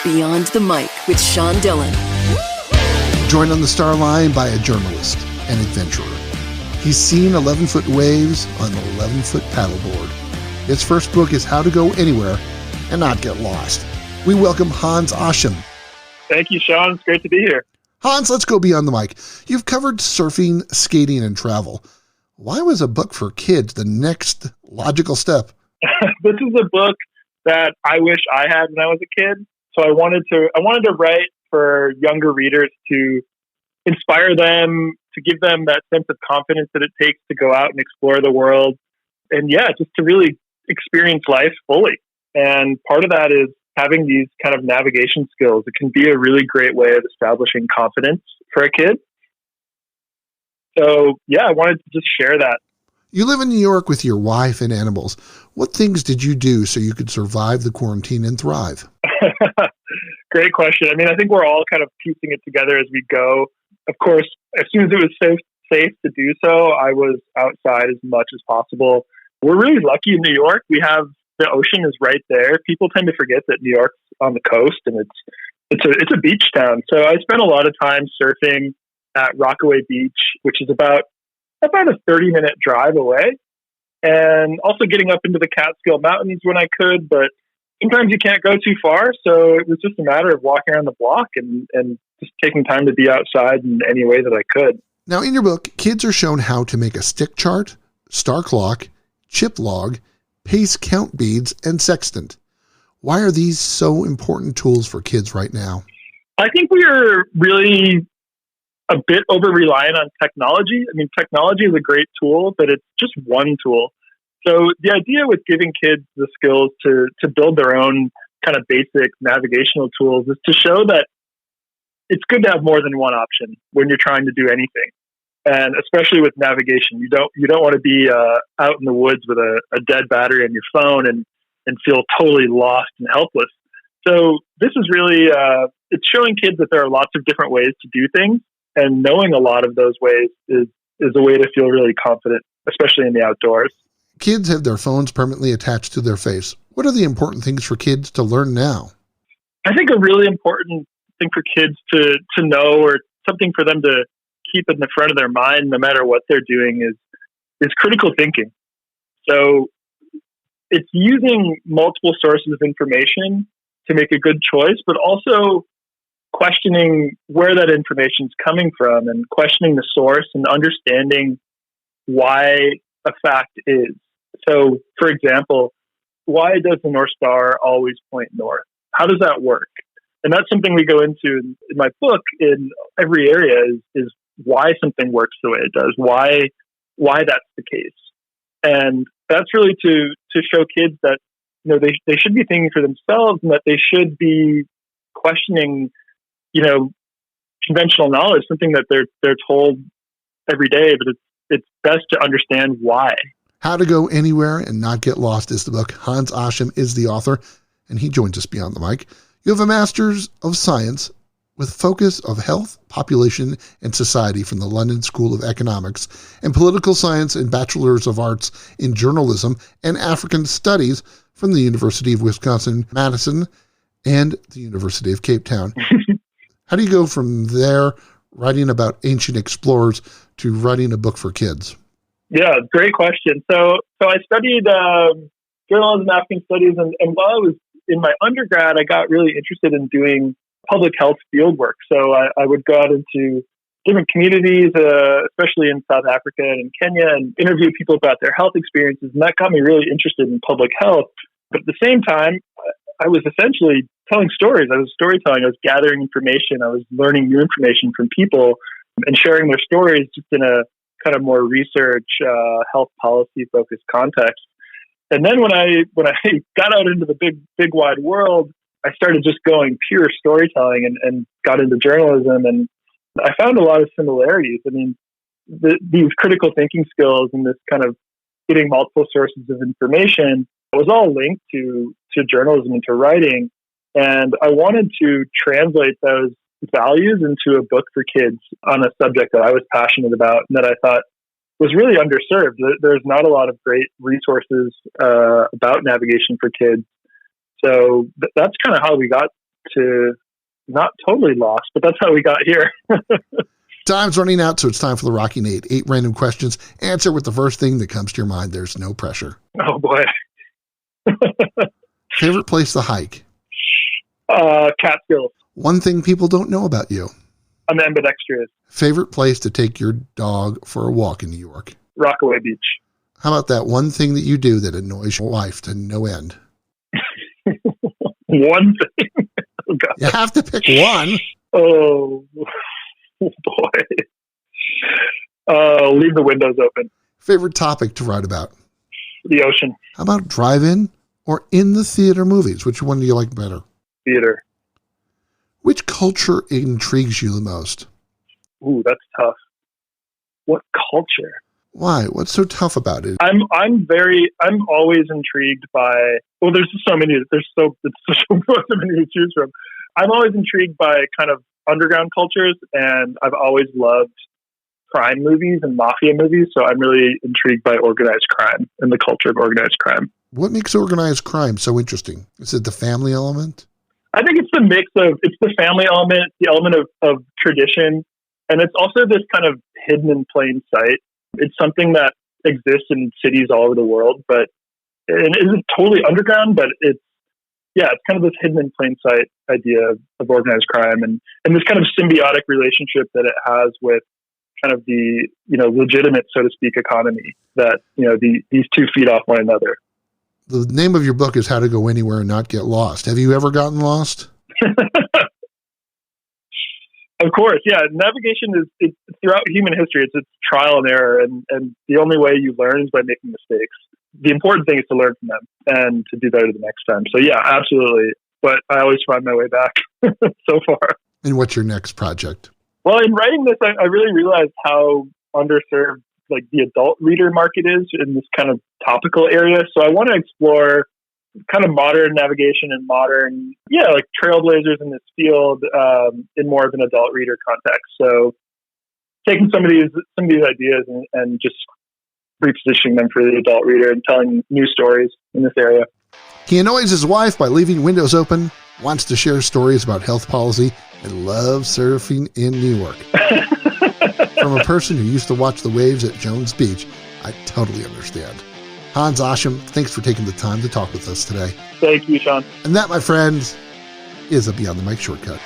Beyond the Mic with Sean Dillon. Joined on the star line by a journalist and adventurer. He's seen 11-foot waves on an 11-foot paddleboard. His first book is How to Go Anywhere and Not Get Lost. We welcome Hans Aschim. Thank you, Sean. It's great to be here. Hans, let's go beyond the mic. You've covered surfing, skating, and travel. Why was a book for kids the next logical step? This is a book that I wish I had when I was a kid. So I wanted to write for younger readers to inspire them, to give them that sense of confidence that it takes to go out and explore the world. And just to really experience life fully. And part of that is having these kind of navigation skills. It can be a really great way of establishing confidence for a kid. So I wanted to just share that. You live in New York with your wife and animals. What things did you do so you could survive the quarantine and thrive? Great question. I mean, I think we're all kind of piecing it together as we go. Of course, as soon as it was safe to do so, I was outside as much as possible. We're really lucky in New York. We have the ocean is right there. People tend to forget that New York's on the coast and it's a beach town. So I spent a lot of time surfing at Rockaway Beach, which is about a 30-minute drive away, and also getting up into the Catskill Mountains when I could, but sometimes you can't go too far. So it was just a matter of walking around the block and just taking time to be outside in any way that I could. Now, in your book, kids are shown how to make a stick chart, star clock, chip log, pace count beads, and sextant. Why are these so important tools for kids right now? I think we are really a bit over-reliant on technology. I mean, technology is a great tool, but it's just one tool. So the idea with giving kids the skills to build their own kind of basic navigational tools is to show that it's good to have more than one option when you're trying to do anything. And especially with navigation, you don't want to be out in the woods with a dead battery on your phone and feel totally lost and helpless. So this is really, it's showing kids that there are lots of different ways to do things, and knowing a lot of those ways is a way to feel really confident, especially in the outdoors. Kids have their phones permanently attached to their face. What are the important things for kids to learn now? I think a really important thing for kids to know, or something for them to keep in the front of their mind no matter what they're doing, is critical thinking. So it's using multiple sources of information to make a good choice, but also questioning where that information is coming from and questioning the source and understanding why a fact is. So, for example, why does the North Star always point north? How does that work? And that's something we go into in my book in every area is why something works the way it does, why that's the case. And that's really to show kids that, they should be thinking for themselves, and that they should be questioning, conventional knowledge, something that they're told every day, but it's best to understand why. How to Go Anywhere and Not Get Lost is the book. Hans Aschim is the author, and he joins us beyond the mic. You have a Master's of Science with focus of health, population, and society from the London School of Economics, and political science and Bachelor's of Arts in journalism and African Studies from the University of Wisconsin-Madison and the University of Cape Town. How do you go from there, writing about ancient explorers, to writing a book for kids? Yeah, great question. So I studied journalism and African studies, and while I was in my undergrad, I got really interested in doing public health field work. So I would go out into different communities, especially in South Africa and in Kenya, and interview people about their health experiences. And that got me really interested in public health. But at the same time, I was essentially telling stories. I was storytelling. I was gathering information. I was learning new information from people and sharing their stories just in a kind of more research, health policy focused context. And then when I got out into the big wide world, I started just going pure storytelling and got into journalism, and I found a lot of similarities. I mean, these critical thinking skills and this kind of getting multiple sources of information was all linked to journalism and to writing. And I wanted to translate those values into a book for kids on a subject that I was passionate about and that I thought was really underserved. There's not a lot of great resources about navigation for kids. So that's kind of how we got to not totally lost, but that's how we got here. Time's running out, so it's time for the Rocky Nate. 8 random questions. Answer with the first thing that comes to your mind. There's no pressure. Oh, boy. Favorite place to hike? Catskills. One thing people don't know about you? I'm ambidextrous. Favorite place to take your dog for a walk in New York? Rockaway Beach. How about that one thing that you do that annoys your wife to no end? One thing? Oh, God. You have to pick one. Oh, boy. Leave the windows open. Favorite topic to write about? The ocean. How about drive-in or in the theater movies? Which one do you like better? Theater. Which culture intrigues you the most? Ooh, that's tough. What culture? Why? What's so tough about it? I'm always intrigued by, well, there's so many to choose from. I'm always intrigued by kind of underground cultures, and I've always loved crime movies and mafia movies. So I'm really intrigued by organized crime and the culture of organized crime. What makes organized crime so interesting? Is it the family element? I think it's the mix of, it's the family element, the element of tradition, and it's also this kind of hidden in plain sight. It's something that exists in cities all over the world, but it isn't totally underground, but it's kind of this hidden in plain sight idea of organized crime and this kind of symbiotic relationship that it has with kind of the, legitimate, so to speak, economy that, these two feed off one another. The name of your book is How to Go Anywhere and Not Get Lost. Have you ever gotten lost? Of course, yeah. Navigation it's throughout human history. It's trial and error, and the only way you learn is by making mistakes. The important thing is to learn from them and to do better the next time. So yeah, absolutely. But I always find my way back so far. And what's your next project? Well, in writing this, I really realized how underserved like the adult reader market is in this kind of topical area. So I want to explore kind of modern navigation and modern, like trailblazers in this field in more of an adult reader context. So taking some of these ideas and just repositioning them for the adult reader and telling new stories in this area. He annoys his wife by leaving windows open, wants to share stories about health policy, and loves surfing in New York. From a person who used to watch the waves at Jones Beach, I totally understand. Hans Aschim, thanks for taking the time to talk with us today. Thank you, Sean. And that, my friends, is a Beyond the Mic shortcut.